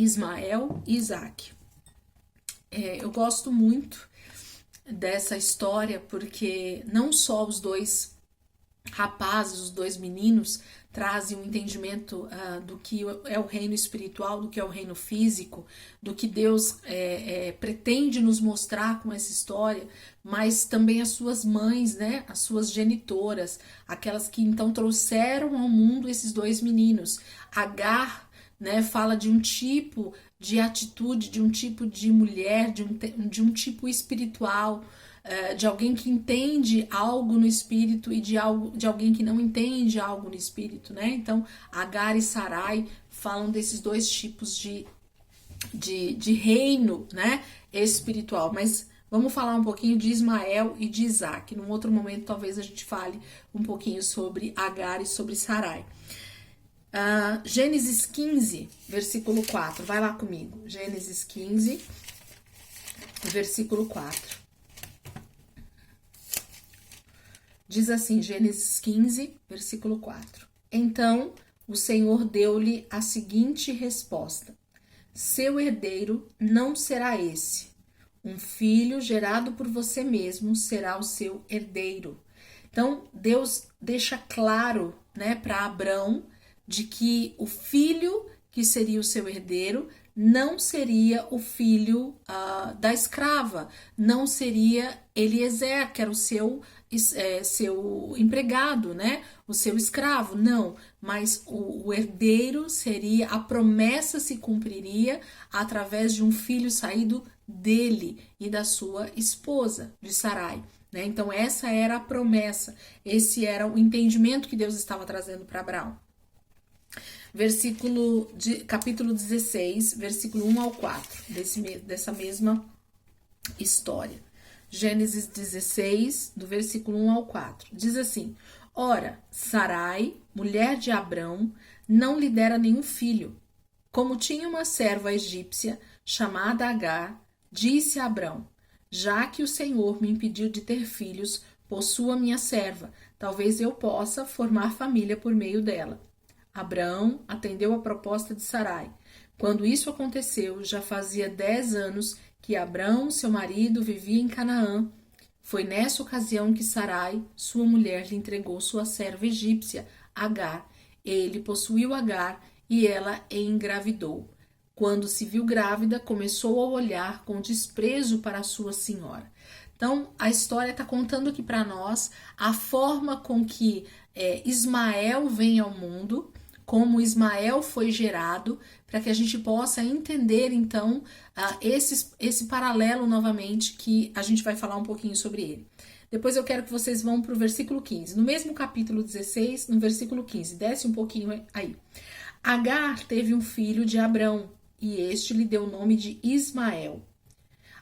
Ismael e Isaac. Eu gosto muito dessa história porque não só os dois rapazes, os dois meninos, trazem um entendimento do que é o reino espiritual, do que é o reino físico, do que Deus pretende nos mostrar com essa história, mas também as suas mães, né, as suas genitoras, aquelas que então trouxeram ao mundo esses dois meninos. Agar, né, fala de um tipo de atitude, de um tipo de mulher, de um tipo espiritual, de alguém que entende algo no espírito e de alguém que não entende algo no espírito, né? Então, Agar e Sarai falam desses dois tipos de reino, né, espiritual. Mas vamos falar um pouquinho de Ismael e de Isaac. Num outro momento, talvez a gente fale um pouquinho sobre Agar e sobre Sarai. Gênesis 15, versículo 4. Vai lá comigo. Gênesis 15, versículo 4. Diz assim, Gênesis 15, versículo 4. Então, o Senhor deu-lhe a seguinte resposta: seu herdeiro não será esse. Um filho gerado por você mesmo será o seu herdeiro. Então, Deus deixa claro, né, para Abrão de que o filho que seria o seu herdeiro não seria o filho da escrava, não seria Eliezer, que era o seu empregado, né? O seu escravo, não, mas o herdeiro seria, a promessa se cumpriria através de um filho saído dele e da sua esposa, de Sarai, né? Então essa era a promessa, esse era o entendimento que Deus estava trazendo para Abraão. Capítulo 16, versículo 1 ao 4, dessa mesma história. Gênesis 16, do versículo 1 ao 4. Diz assim: ora, Sarai, mulher de Abrão, não lhe dera nenhum filho. Como tinha uma serva egípcia, chamada Agar, disse a Abrão: já que o Senhor me impediu de ter filhos, possua minha serva, talvez eu possa formar família por meio dela. Abrão atendeu a proposta de Sarai. Quando isso aconteceu, já fazia 10 anos que Abrão, seu marido, vivia em Canaã. Foi nessa ocasião que Sarai, sua mulher, lhe entregou sua serva egípcia, Agar. Ele possuiu Agar e ela engravidou. Quando se viu grávida, começou a olhar com desprezo para sua senhora. Então, a história está contando aqui para nós a forma com que Ismael vem ao mundo, como Ismael foi gerado, para que a gente possa entender, então, esse paralelo novamente, que a gente vai falar um pouquinho sobre ele. Depois eu quero que vocês vão para o versículo 15. No mesmo capítulo 16, no versículo 15, desce um pouquinho aí. Agar teve um filho de Abrão, e este lhe deu o nome de Ismael.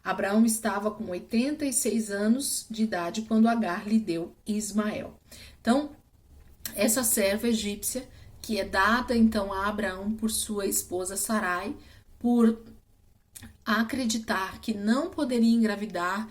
Abraão estava com 86 anos de idade quando Agar lhe deu Ismael. Então, essa serva egípcia, que é dada então a Abraão por sua esposa Sarai, por acreditar que não poderia engravidar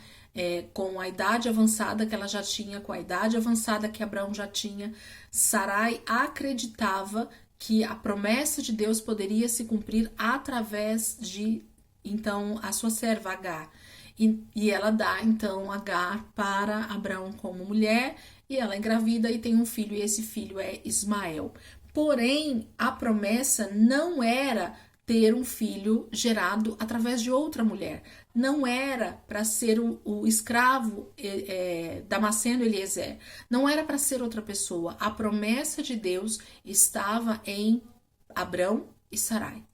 com a idade avançada que ela já tinha, com a idade avançada que Abraão já tinha, Sarai acreditava que a promessa de Deus poderia se cumprir através de, então, a sua serva Agar. E ela dá, então, Agar para Abraão como mulher, e ela engravida e tem um filho, e esse filho é Ismael. Porém, a promessa não era ter um filho gerado através de outra mulher. Não era para ser o escravo Damasceno Eliezer. Não era para ser outra pessoa. A promessa de Deus estava em Abrão e Sarai.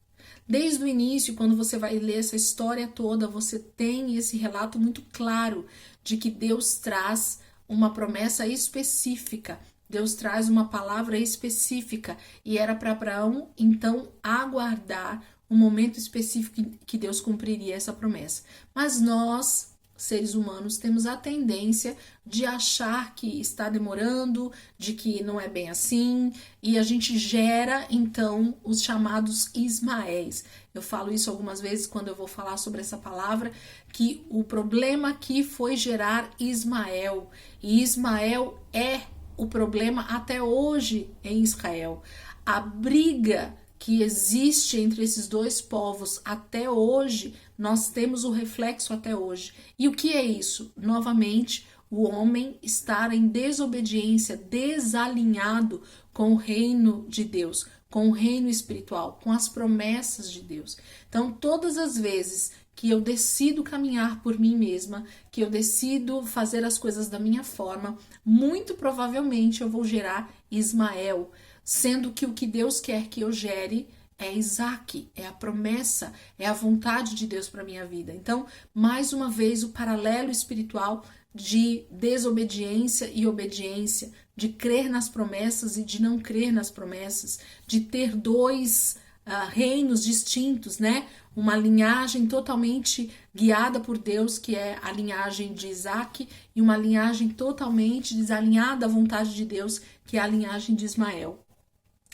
Desde o início, quando você vai ler essa história toda, você tem esse relato muito claro de que Deus traz uma promessa específica. Deus traz uma palavra específica e era para Abraão, então, aguardar um momento específico que Deus cumpriria essa promessa. Mas nós, seres humanos, temos a tendência de achar que está demorando, de que não é bem assim, e a gente gera, então, os chamados Ismaéis. Eu falo isso algumas vezes quando eu vou falar sobre essa palavra, que o problema aqui foi gerar Ismael, e Ismael é o problema até hoje em Israel. A briga que existe entre esses dois povos até hoje, nós temos o reflexo até hoje. E o que é isso? Novamente, o homem estar em desobediência, desalinhado com o reino de Deus, com o reino espiritual, com as promessas de Deus. Então, todas as vezes que eu decido caminhar por mim mesma, que eu decido fazer as coisas da minha forma, muito provavelmente eu vou gerar Ismael, sendo que o que Deus quer que eu gere é Isaac, é a promessa, é a vontade de Deus para minha vida. Então, mais uma vez, o paralelo espiritual de desobediência e obediência, de crer nas promessas e de não crer nas promessas, de ter dois reinos distintos, né? Uma linhagem totalmente guiada por Deus, que é a linhagem de Isaac, e uma linhagem totalmente desalinhada à vontade de Deus, que é a linhagem de Ismael.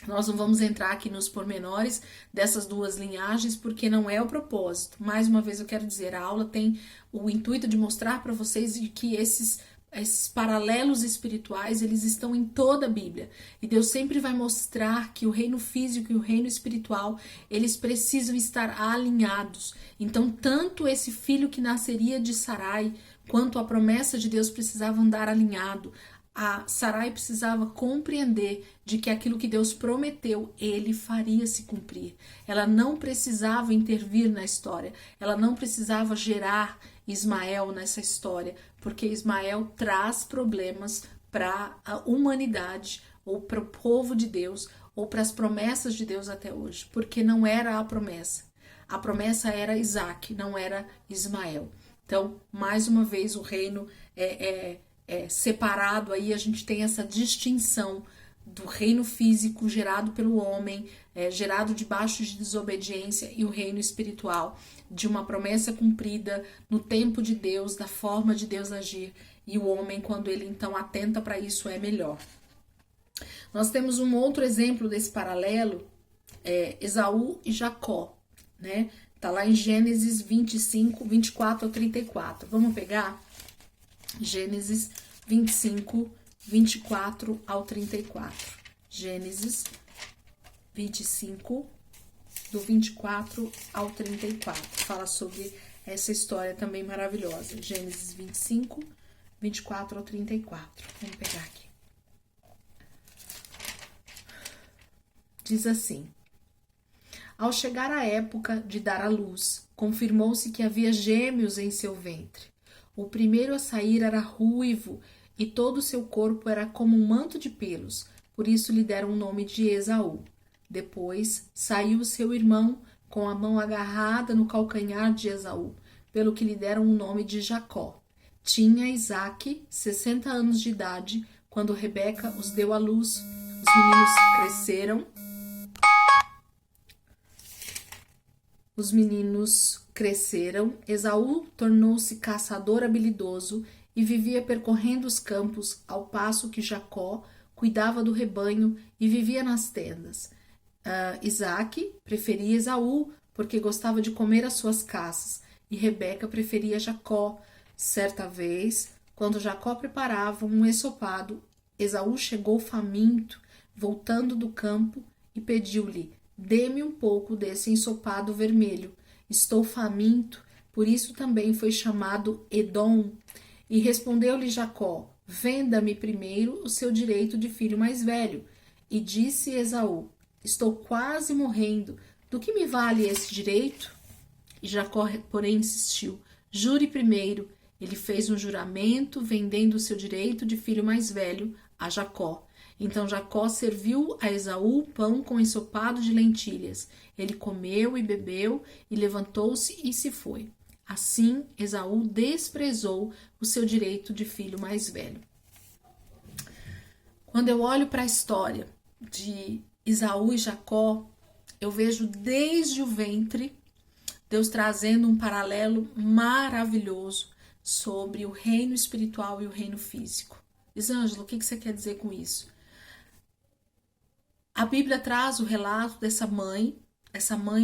Nós não vamos entrar aqui nos pormenores dessas duas linhagens, porque não é o propósito. Mais uma vez eu quero dizer, a aula tem o intuito de mostrar para vocês que esses paralelos espirituais, eles estão em toda a Bíblia. E Deus sempre vai mostrar que o reino físico e o reino espiritual, eles precisam estar alinhados. Então, tanto esse filho que nasceria de Sarai, quanto a promessa de Deus precisava andar alinhado. A Sarai precisava compreender de que aquilo que Deus prometeu, ele faria se cumprir. Ela não precisava intervir na história, ela não precisava gerar Ismael nessa história, porque Ismael traz problemas para a humanidade, ou para o povo de Deus, ou para as promessas de Deus até hoje, porque não era a promessa. A promessa era Isaac, não era Ismael. Então, mais uma vez, o reino separado, aí a gente tem essa distinção do reino físico gerado pelo homem, gerado debaixo de desobediência, e o reino espiritual, de uma promessa cumprida no tempo de Deus, da forma de Deus agir, e o homem, quando ele então atenta para isso, é melhor. Nós temos um outro exemplo desse paralelo, Esaú e Jacó, né? Tá lá em Gênesis 25, 24 ao 34. Vamos pegar Gênesis 25, 24 ao 34. Gênesis 25, do 24 ao 34. Fala sobre essa história também maravilhosa. Gênesis 25, 24 ao 34. Vamos pegar aqui. Diz assim: ao chegar a época de dar à luz, confirmou-se que havia gêmeos em seu ventre. O primeiro a sair era ruivo, e todo o seu corpo era como um manto de pelos, por isso lhe deram o nome de Esaú. Depois saiu seu irmão, com a mão agarrada no calcanhar de Esaú, pelo que lhe deram o nome de Jacó. Tinha Isaque 60 anos de idade, quando Rebeca os deu à luz. Os meninos cresceram. Esaú tornou-se caçador habilidoso e vivia percorrendo os campos, ao passo que Jacó cuidava do rebanho e vivia nas tendas. Isaque preferia Esaú porque gostava de comer as suas caças, e Rebeca preferia Jacó. Certa vez, quando Jacó preparava um ensopado, Esaú chegou faminto, voltando do campo, e pediu-lhe: dê-me um pouco desse ensopado vermelho. Estou faminto, por isso também foi chamado Edom. E respondeu-lhe Jacó: venda-me primeiro o seu direito de filho mais velho. E disse Esaú: estou quase morrendo, do que me vale esse direito? E Jacó, porém, insistiu: jure primeiro. Ele fez um juramento, vendendo o seu direito de filho mais velho a Jacó. Então Jacó serviu a Esaú pão com ensopado de lentilhas. Ele comeu e bebeu, e levantou-se e se foi. Assim, Esaú desprezou o seu direito de filho mais velho. Quando eu olho para a história de Esaú e Jacó, eu vejo desde o ventre Deus trazendo um paralelo maravilhoso sobre o reino espiritual e o reino físico. Elisângela, o que você quer dizer com isso? A Bíblia traz o relato dessa mãe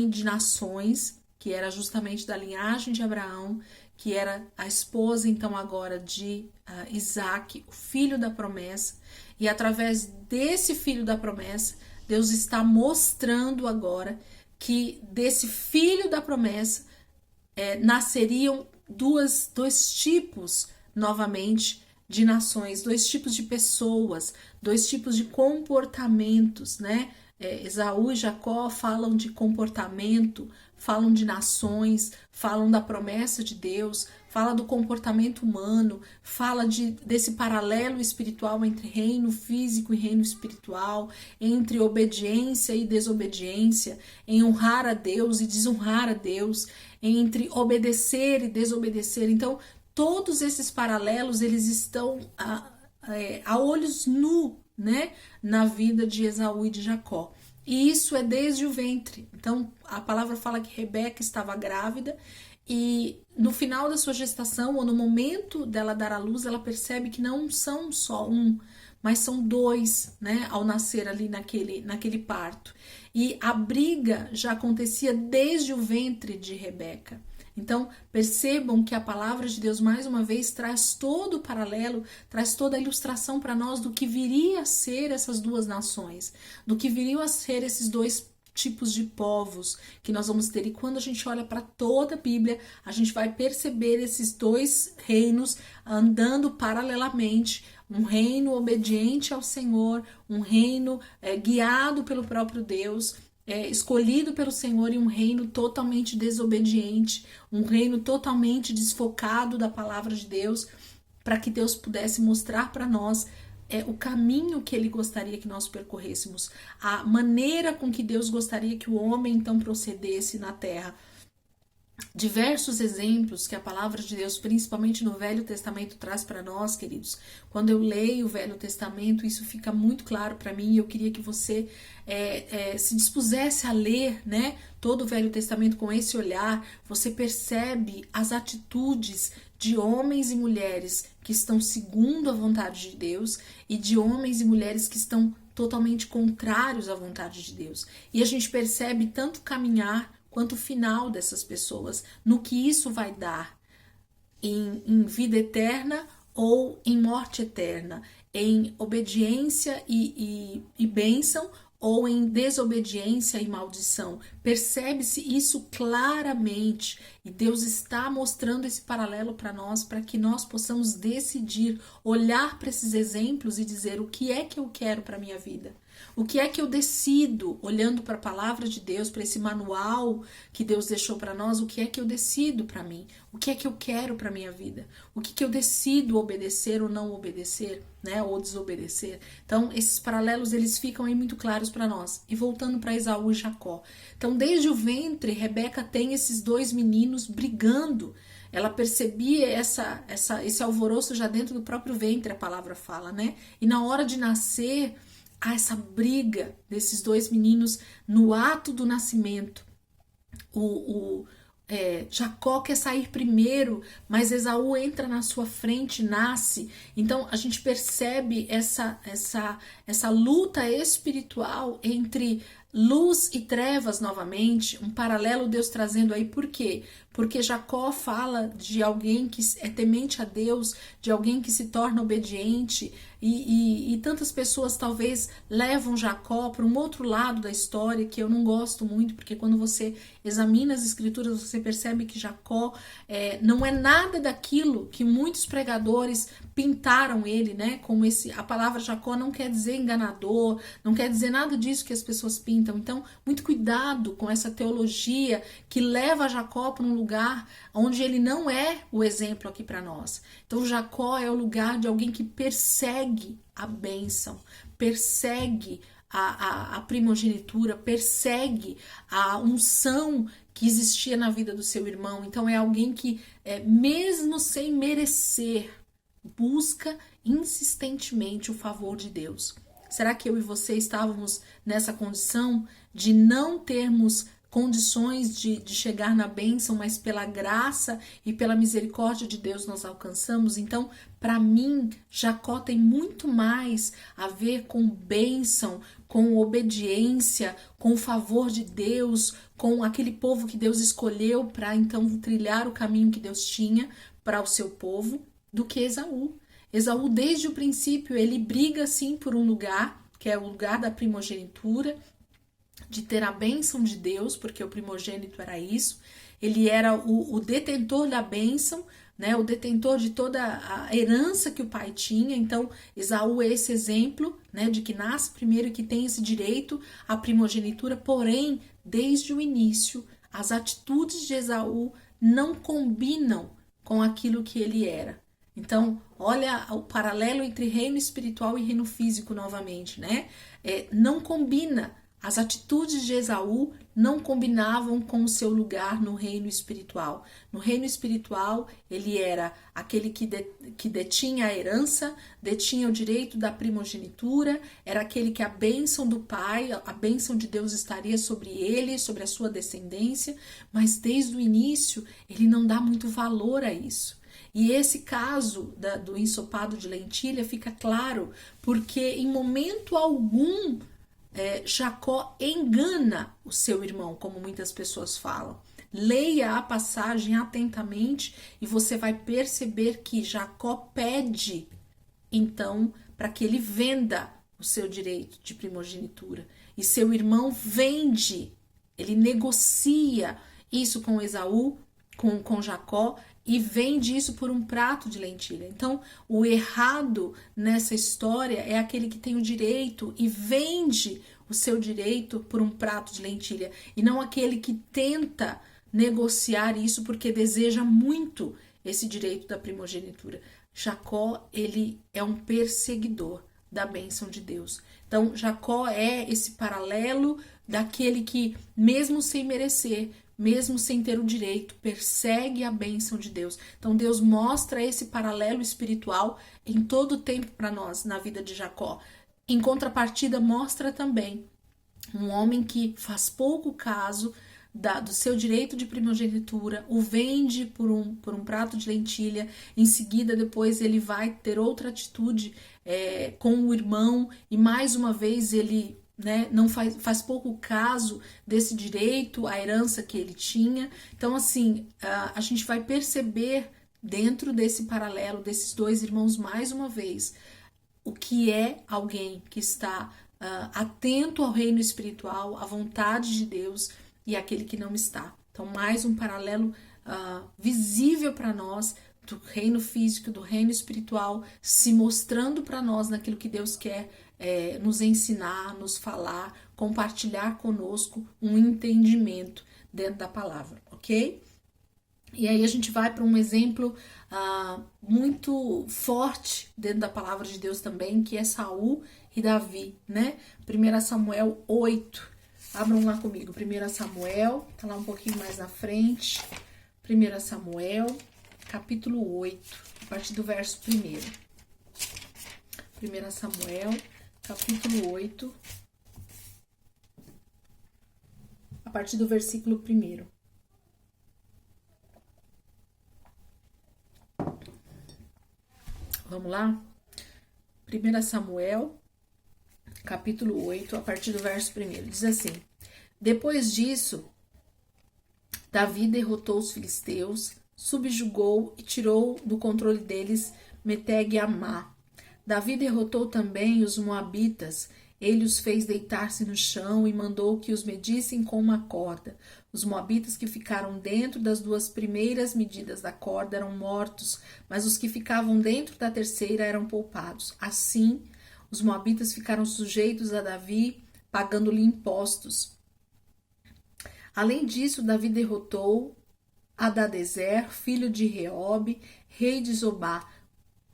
de nações, que era justamente da linhagem de Abraão, que era a esposa, então, agora de Isaac, o filho da promessa. E através desse filho da promessa, Deus está mostrando agora que desse filho da promessa nasceriam dois tipos novamente de nações, dois tipos de pessoas, dois tipos de comportamentos, né? Esaú e Jacó falam de comportamento, falam de nações, falam da promessa de Deus, fala do comportamento humano, fala desse paralelo espiritual entre reino físico e reino espiritual, entre obediência e desobediência, em honrar a Deus e desonrar a Deus, entre obedecer e desobedecer. Então, todos esses paralelos, eles estão a olhos nu, né, na vida de Esaú e de Jacó. E isso é desde o ventre. Então, a palavra fala que Rebeca estava grávida e no final da sua gestação, ou no momento dela dar à luz, ela percebe que não são só um, mas são dois, né, ao nascer ali naquele parto. E a briga já acontecia desde o ventre de Rebeca. Então, percebam que a palavra de Deus, mais uma vez, traz todo o paralelo, traz toda a ilustração para nós do que viria a ser essas duas nações, do que viriam a ser esses dois tipos de povos que nós vamos ter. E quando a gente olha para toda a Bíblia, a gente vai perceber esses dois reinos andando paralelamente, um reino obediente ao Senhor, um reino guiado pelo próprio Deus, escolhido pelo Senhor, e um reino totalmente desobediente, um reino totalmente desfocado da palavra de Deus, para que Deus pudesse mostrar para nós o caminho que Ele gostaria que nós percorrêssemos, a maneira com que Deus gostaria que o homem então procedesse na terra. Diversos exemplos que a palavra de Deus, principalmente no Velho Testamento, traz para nós, queridos. Quando eu leio o Velho Testamento, isso fica muito claro para mim, e eu queria que você se dispusesse a ler, né, todo o Velho Testamento com esse olhar. Você percebe as atitudes de homens e mulheres que estão segundo a vontade de Deus e de homens e mulheres que estão totalmente contrários à vontade de Deus. E a gente percebe tanto caminhar quanto o final dessas pessoas, no que isso vai dar em vida eterna ou em morte eterna, em obediência e bênção ou em desobediência e maldição. Percebe-se isso claramente, e Deus está mostrando esse paralelo para nós, para que nós possamos decidir, olhar para esses exemplos e dizer: o que é que eu quero para minha vida? O que é que eu decido, olhando para a palavra de Deus, para esse manual que Deus deixou para nós, o que é que eu decido para mim? O que é que eu quero para minha vida? O que eu decido obedecer ou não obedecer, né? Ou desobedecer? Então, esses paralelos, eles ficam aí muito claros para nós. E voltando para Esaú e Jacó. Então, desde o ventre, Rebeca tem esses dois meninos brigando. Ela percebia esse alvoroço já dentro do próprio ventre, a palavra fala, né? E na hora de nascer, há essa briga desses dois meninos no ato do nascimento. Jacó quer sair primeiro, mas Esaú entra na sua frente, nasce. Então a gente percebe essa luta espiritual entre luz e trevas novamente, um paralelo Deus trazendo aí. Por quê? Porque Jacó fala de alguém que é temente a Deus, de alguém que se torna obediente, e tantas pessoas talvez levam Jacó para um outro lado da história que eu não gosto muito, porque quando você examina as escrituras, você percebe que Jacó não é nada daquilo que muitos pregadores pintaram ele, né? Como a palavra Jacó não quer dizer enganador, não quer dizer nada disso que as pessoas pintam. Então, muito cuidado com essa teologia que leva Jacó para um lugar onde ele não é o exemplo aqui para nós. Então, Jacó é o lugar de alguém que persegue a bênção, persegue a primogenitura, persegue a unção que existia na vida do seu irmão. Então, é alguém que, mesmo sem merecer, busca insistentemente o favor de Deus. Será que eu e você estávamos nessa condição de não termos condições de chegar na bênção, mas pela graça e pela misericórdia de Deus nós alcançamos? Então, para mim, Jacó tem muito mais a ver com bênção, com obediência, com o favor de Deus, com aquele povo que Deus escolheu para então trilhar o caminho que Deus tinha para o seu povo, do que Esaú. Esaú, desde o princípio, ele briga sim por um lugar, que é o lugar da primogenitura, de ter a bênção de Deus, porque o primogênito era isso, ele era o detentor da bênção, né, o detentor de toda a herança que o pai tinha. Então, Esaú é esse exemplo, né, de que nasce primeiro e que tem esse direito à primogenitura, porém, desde o início, as atitudes de Esaú não combinam com aquilo que ele era. Então, olha o paralelo entre reino espiritual e reino físico novamente, né? Não combina. As atitudes de Esaú não combinavam com o seu lugar no reino espiritual. No reino espiritual, ele era aquele que detinha a herança, detinha o direito da primogenitura, era aquele que a bênção do Pai, a bênção de Deus estaria sobre ele, sobre a sua descendência, mas desde o início ele não dá muito valor a isso. E esse caso do ensopado de lentilha fica claro, porque em momento algum Jacó engana o seu irmão, como muitas pessoas falam. Leia a passagem atentamente e você vai perceber que Jacó pede, então, para que ele venda o seu direito de primogenitura. E seu irmão vende, ele negocia isso com Esaú, com Jacó, e vende isso por um prato de lentilha. Então, o errado nessa história é aquele que tem o direito e vende o seu direito por um prato de lentilha, e não aquele que tenta negociar isso porque deseja muito esse direito da primogenitura. Jacó, ele é um perseguidor da bênção de Deus. Então, Jacó é esse paralelo daquele que, mesmo sem merecer, mesmo sem ter o direito, persegue a bênção de Deus. Então Deus mostra esse paralelo espiritual em todo o tempo para nós, na vida de Jacó. Em contrapartida, mostra também um homem que faz pouco caso do seu direito de primogenitura, o vende por um prato de lentilha, em seguida depois ele vai ter outra atitude com o irmão, e mais uma vez ele não faz pouco caso desse direito, a herança que ele tinha. Então, assim, a gente vai perceber dentro desse paralelo desses dois irmãos, mais uma vez, o que é alguém que está atento ao reino espiritual, à vontade de Deus, e aquele que não está. Então, mais um paralelo visível para nós do reino físico, do reino espiritual, se mostrando para nós naquilo que Deus quer nos ensinar, nos falar, compartilhar conosco um entendimento dentro da palavra, ok? E aí a gente vai para um exemplo muito forte dentro da palavra de Deus também, que é Saul e Davi, né? 1 Samuel 8. Abram lá comigo, 1 Samuel, tá lá um pouquinho mais na frente. 1 Samuel, capítulo 8, a partir do verso 1. 1 Samuel, capítulo 8, a partir do versículo 1. Vamos lá? 1 Samuel, capítulo 8, a partir do verso 1. Diz assim: Depois disso, Davi derrotou os filisteus, subjugou e tirou do controle deles Meteg e Amá. Davi derrotou também os moabitas. Ele os fez deitar-se no chão e mandou que os medissem com uma corda. Os moabitas que ficaram dentro das 2 primeiras medidas da corda eram mortos, mas os que ficavam dentro da terceira eram poupados. Assim, os moabitas ficaram sujeitos a Davi, pagando-lhe impostos. Além disso, Davi derrotou Hadadezer, filho de Reobe, rei de Zobá,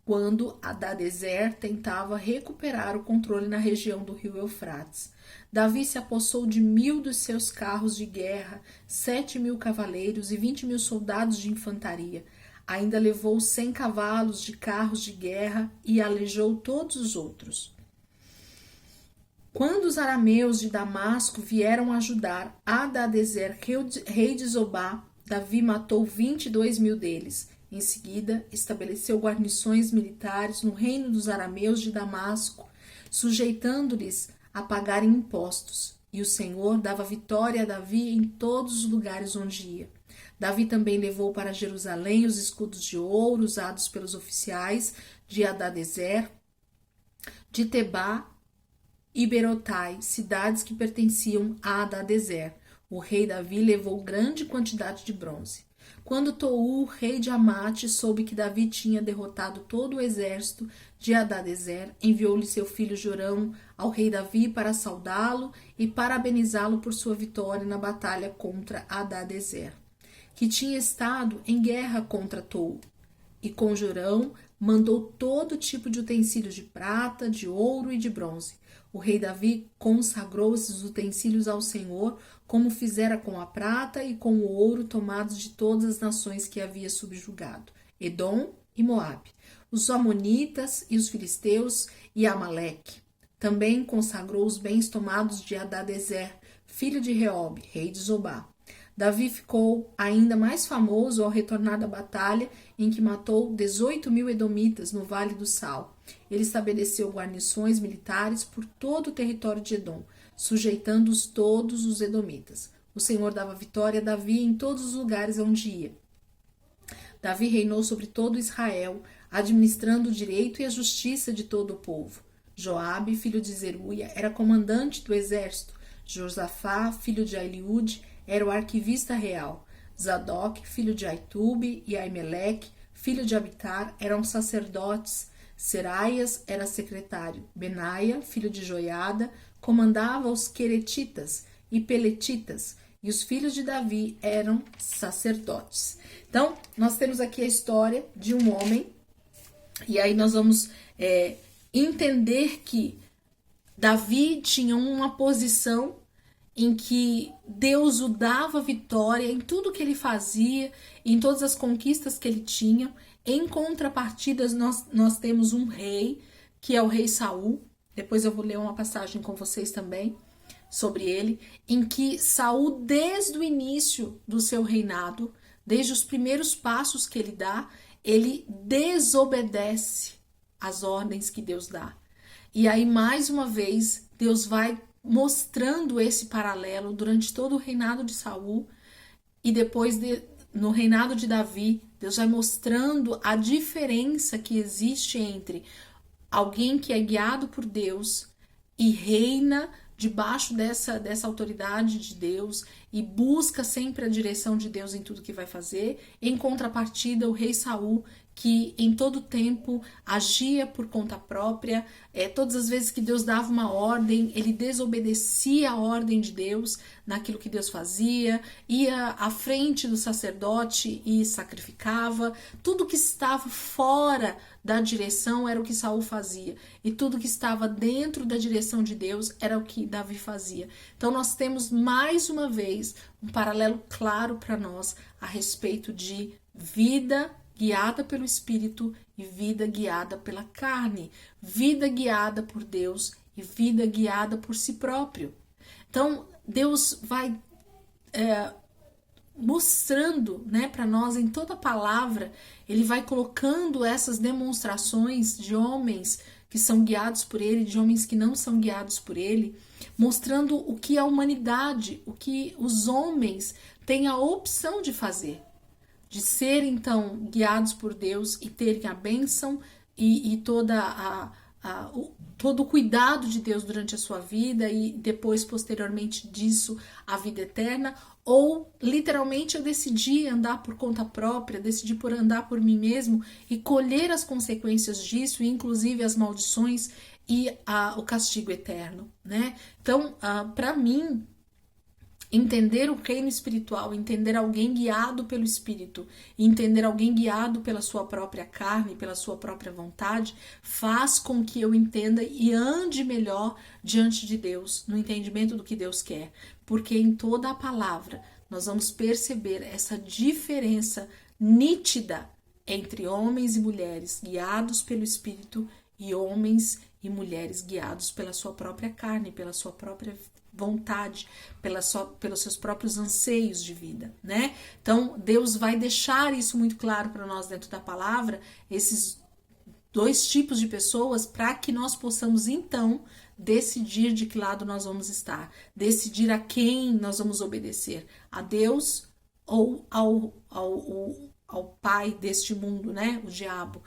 quando Hadadezer tentava recuperar o controle na região do rio Eufrates. Davi se apossou de 1.000 dos seus carros de guerra, 7.000 cavaleiros e 20.000 soldados de infantaria. Ainda levou 100 cavalos de carros de guerra e aleijou todos os outros. Quando os arameus de Damasco vieram ajudar Hadadezer, rei de Zobá, Davi matou 22.000 deles. Em seguida, estabeleceu guarnições militares no reino dos arameus de Damasco, sujeitando-lhes a pagarem impostos. E o Senhor dava vitória a Davi em todos os lugares onde ia. Davi também levou para Jerusalém os escudos de ouro usados pelos oficiais de Hadadezer, de Tebá e Berotai, cidades que pertenciam a Hadadezer. O rei Davi levou grande quantidade de bronze. Quando Tou, rei de Amate, soube que Davi tinha derrotado todo o exército de Hadadezer, enviou-lhe seu filho Jorão ao rei Davi para saudá-lo e parabenizá-lo por sua vitória na batalha contra Hadadezer, que tinha estado em guerra contra Tou. E com Jorão mandou todo tipo de utensílios de prata, de ouro e de bronze. O rei Davi consagrou esses utensílios ao Senhor, como fizera com a prata e com o ouro tomados de todas as nações que havia subjugado, Edom e Moabe, os amonitas e os filisteus e Amaleque. Também consagrou os bens tomados de Hadadezer, filho de Reobe, rei de Zobá. Davi ficou ainda mais famoso ao retornar da batalha em que matou 18.000 edomitas no Vale do Sal. Ele estabeleceu guarnições militares por todo o território de Edom, sujeitando-os todos os edomitas. O Senhor dava vitória a Davi em todos os lugares onde ia. Davi reinou sobre todo Israel, administrando o direito e a justiça de todo o povo. Joabe, filho de Zeruia, era comandante do exército. Josafá, filho de Ailiúde, era o arquivista real. Zadok, filho de Aitube, e Aimeleque, filho de Abitar, eram sacerdotes. Seraias era secretário. Benaia, filho de Joiada, comandava os queretitas e peletitas, e os filhos de Davi eram sacerdotes. Então, nós temos aqui a história de um homem, e aí nós vamos entender que Davi tinha uma posição em que Deus o dava vitória em tudo que ele fazia, em todas as conquistas que ele tinha. Em contrapartida, nós temos um rei, que é o rei Saul. Depois eu vou ler uma passagem com vocês também sobre ele, em que Saul, desde o início do seu reinado, desde os primeiros passos que ele dá, ele desobedece às ordens que Deus dá. E aí, mais uma vez, Deus vai mostrando esse paralelo durante todo o reinado de Saul e depois no reinado de Davi. Deus vai mostrando a diferença que existe entre alguém que é guiado por Deus e reina debaixo dessa autoridade de Deus e busca sempre a direção de Deus em tudo que vai fazer. Em contrapartida, o rei Saul, que em todo tempo agia por conta própria, todas as vezes que Deus dava uma ordem, ele desobedecia a ordem de Deus naquilo que Deus fazia, ia à frente do sacerdote e sacrificava. Tudo que estava fora da direção era o que Saul fazia, e tudo que estava dentro da direção de Deus era o que Davi fazia. Então nós temos mais uma vez um paralelo claro para nós a respeito de vida guiada pelo Espírito e vida guiada pela carne, vida guiada por Deus e vida guiada por si próprio. Então, Deus vai mostrando, para nós em toda a palavra, ele vai colocando essas demonstrações de homens que são guiados por ele, de homens que não são guiados por ele, mostrando o que a humanidade, o que os homens têm a opção de fazer, de ser então guiados por Deus e terem a bênção e todo o cuidado de Deus durante a sua vida e depois, posteriormente disso, a vida eterna, ou literalmente eu decidi andar por conta própria, decidi por andar por mim mesmo e colher as consequências disso, inclusive as maldições e o castigo eterno, né? Então, para mim, entender o reino espiritual, entender alguém guiado pelo Espírito, entender alguém guiado pela sua própria carne, pela sua própria vontade, faz com que eu entenda e ande melhor diante de Deus, no entendimento do que Deus quer. Porque em toda a palavra nós vamos perceber essa diferença nítida entre homens e mulheres guiados pelo Espírito e homens e mulheres guiados pela sua própria carne, pela sua própria vontade, pelos seus próprios anseios de vida, né? Então, Deus vai deixar isso muito claro para nós dentro da palavra, esses dois tipos de pessoas, para que nós possamos, então, decidir de que lado nós vamos estar, decidir a quem nós vamos obedecer, a Deus ou ao pai deste mundo, né? O diabo.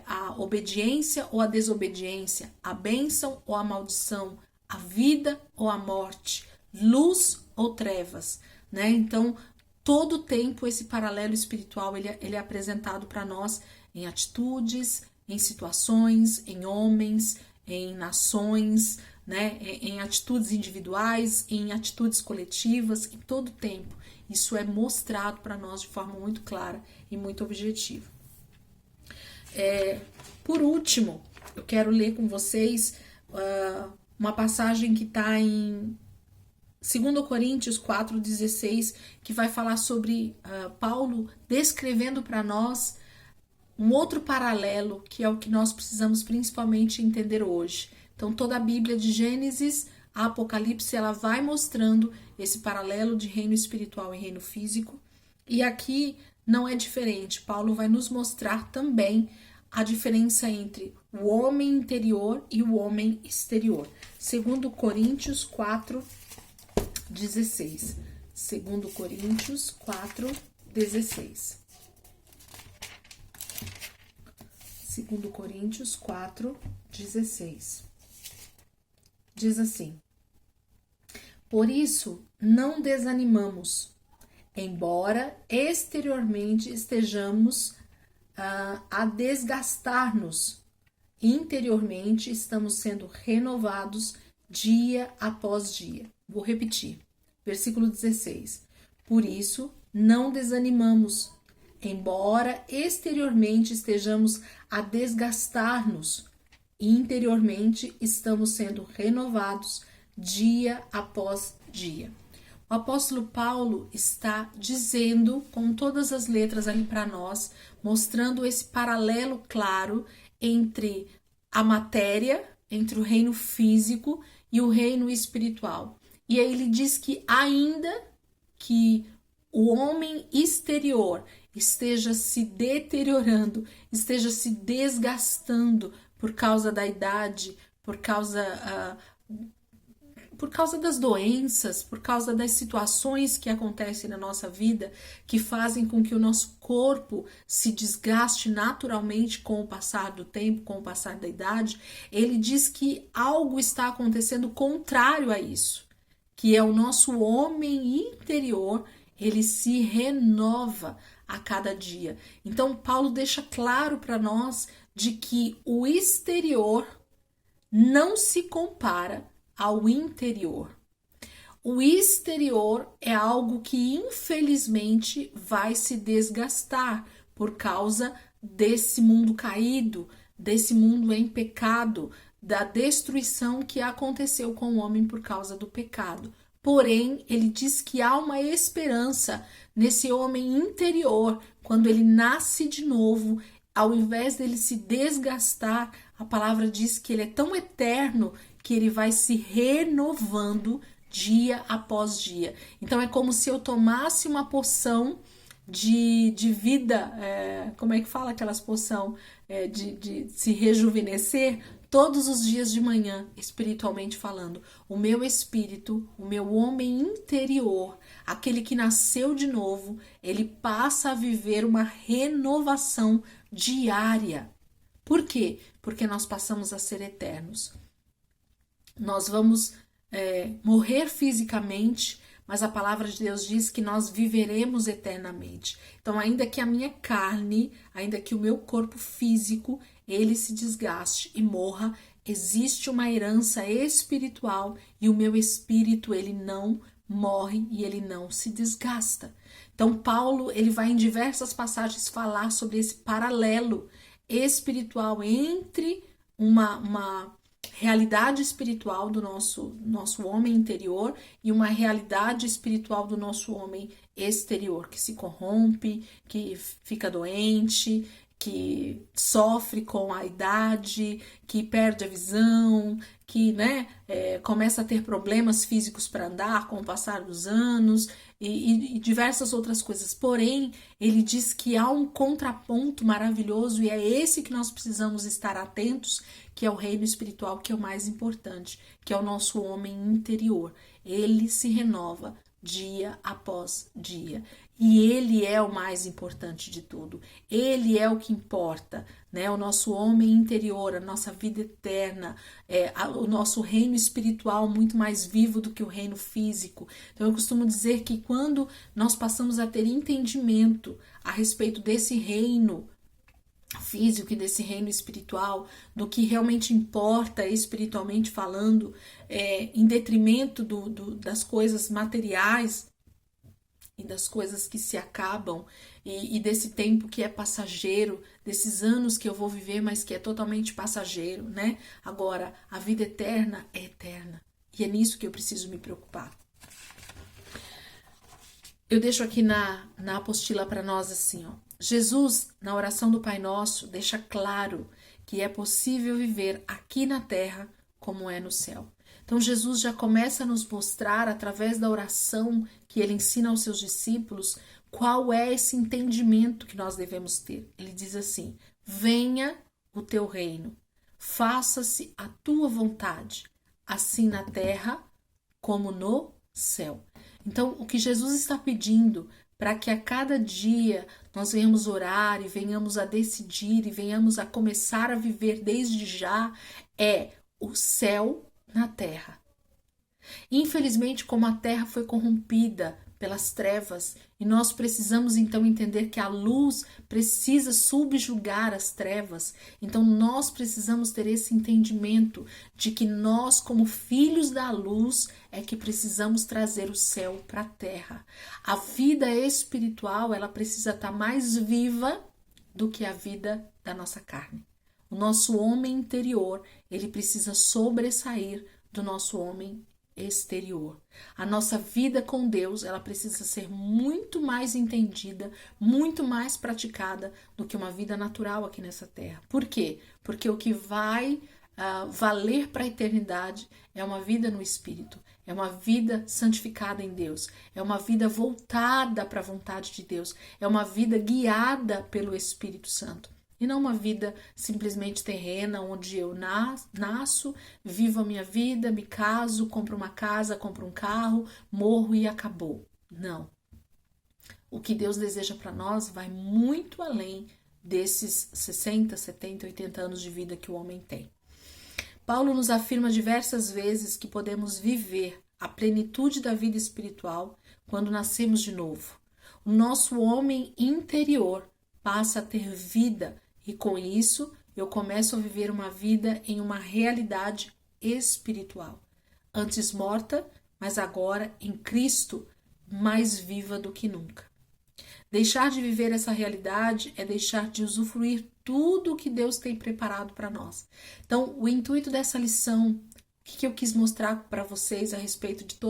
A obediência ou a desobediência, a bênção ou a maldição, a vida ou a morte, luz ou trevas, né? Então, todo o tempo esse paralelo espiritual ele é apresentado para nós em atitudes, em situações, em homens, em nações, né? Em atitudes individuais, em atitudes coletivas, em todo o tempo. Isso é mostrado para nós de forma muito clara e muito objetiva. Por último, eu quero ler com vocês uma passagem que está em 2 Coríntios 4,16, que vai falar sobre Paulo descrevendo para nós um outro paralelo, que é o que nós precisamos principalmente entender hoje. Então, toda a Bíblia, de Gênesis a Apocalipse, ela vai mostrando esse paralelo de reino espiritual e reino físico. E aqui não é diferente. Paulo vai nos mostrar também a diferença entre o homem interior e o homem exterior. 2 Coríntios 4:16. 2 Coríntios 4:16. 2 Coríntios 4:16. Diz assim: por isso não desanimamos, embora exteriormente estejamos a desgastar-nos, interiormente estamos sendo renovados dia após dia. Vou repetir, versículo 16. Por isso não desanimamos, embora exteriormente estejamos a desgastar-nos, interiormente estamos sendo renovados dia após dia. O apóstolo Paulo está dizendo com todas as letras ali para nós, mostrando esse paralelo claro entre a matéria, entre o reino físico e o reino espiritual. E aí ele diz que ainda que o homem exterior esteja se deteriorando, esteja se desgastando por causa da idade, por causa das doenças, por causa das situações que acontecem na nossa vida, que fazem com que o nosso corpo se desgaste naturalmente com o passar do tempo, com o passar da idade, ele diz que algo está acontecendo contrário a isso, que é o nosso homem interior, ele se renova a cada dia. Então, Paulo deixa claro para nós de que o exterior não se compara ao interior. O exterior é algo que infelizmente vai se desgastar por causa desse mundo caído, desse mundo em pecado, da destruição que aconteceu com o homem por causa do pecado. Porém, ele diz que há uma esperança nesse homem interior, quando ele nasce de novo, ao invés dele se desgastar, a palavra diz que ele é tão eterno que ele vai se renovando dia após dia. Então é como se eu tomasse uma poção de vida, como é que fala aquelas poção de se rejuvenescer todos os dias de manhã, espiritualmente falando. O meu espírito, o meu homem interior, aquele que nasceu de novo, ele passa a viver uma renovação diária. Por quê? Porque nós passamos a ser eternos. Nós vamos morrer fisicamente, mas a palavra de Deus diz que nós viveremos eternamente. Então, ainda que a minha carne, ainda que o meu corpo físico, ele se desgaste e morra, existe uma herança espiritual e o meu espírito, ele não morre e ele não se desgasta. Então, Paulo, ele vai em diversas passagens falar sobre esse paralelo espiritual entre uma realidade espiritual do nosso homem interior e uma realidade espiritual do nosso homem exterior, que se corrompe, que fica doente, que sofre com a idade, que perde a visão, que começa a ter problemas físicos para andar com o passar dos anos e diversas outras coisas. Porém, ele diz que há um contraponto maravilhoso e é esse que nós precisamos estar atentos, que é o reino espiritual, que é o mais importante, que é o nosso homem interior. Ele se renova dia após dia. E Ele é o mais importante de tudo. Ele é o que importa, né? O nosso homem interior, a nossa vida eterna, o nosso reino espiritual muito mais vivo do que o reino físico. Então eu costumo dizer que quando nós passamos a ter entendimento a respeito desse reino físico e desse reino espiritual, do que realmente importa espiritualmente falando, em detrimento das coisas materiais e das coisas que se acabam, e desse tempo que é passageiro, desses anos que eu vou viver, mas que é totalmente passageiro, né? Agora, a vida eterna é eterna, e é nisso que eu preciso me preocupar. Eu deixo aqui na apostila para nós assim, ó. Jesus, na oração do Pai Nosso, deixa claro que é possível viver aqui na terra como é no céu. Então Jesus já começa a nos mostrar, através da oração que ele ensina aos seus discípulos, qual é esse entendimento que nós devemos ter. Ele diz assim: venha o teu reino, faça-se a tua vontade, assim na terra como no céu. Então, o que Jesus está pedindo para que a cada dia nós venhamos orar e venhamos a decidir e venhamos a começar a viver desde já é o céu na terra. Infelizmente, como a terra foi corrompida pelas trevas, e nós precisamos então entender que a luz precisa subjugar as trevas, então nós precisamos ter esse entendimento de que nós, como filhos da luz, é que precisamos trazer o céu para a terra. A vida espiritual, ela precisa estar mais viva do que a vida da nossa carne. O nosso homem interior, ele precisa sobressair do nosso homem exterior. A nossa vida com Deus, ela precisa ser muito mais entendida, muito mais praticada do que uma vida natural aqui nessa terra. Por quê? Porque o que vai valer para a eternidade é uma vida no Espírito, é uma vida santificada em Deus, é uma vida voltada para a vontade de Deus, é uma vida guiada pelo Espírito Santo. E não uma vida simplesmente terrena, onde eu nasço, vivo a minha vida, me caso, compro uma casa, compro um carro, morro e acabou. Não. O que Deus deseja para nós vai muito além desses 60, 70, 80 anos de vida que o homem tem. Paulo nos afirma diversas vezes que podemos viver a plenitude da vida espiritual quando nascemos de novo. O nosso homem interior passa a ter vida, e com isso eu começo a viver uma vida em uma realidade espiritual. Antes morta, mas agora em Cristo, mais viva do que nunca. Deixar de viver essa realidade é deixar de usufruir tudo o que Deus tem preparado para nós. Então, o intuito dessa lição, o que eu quis mostrar para vocês a respeito de toda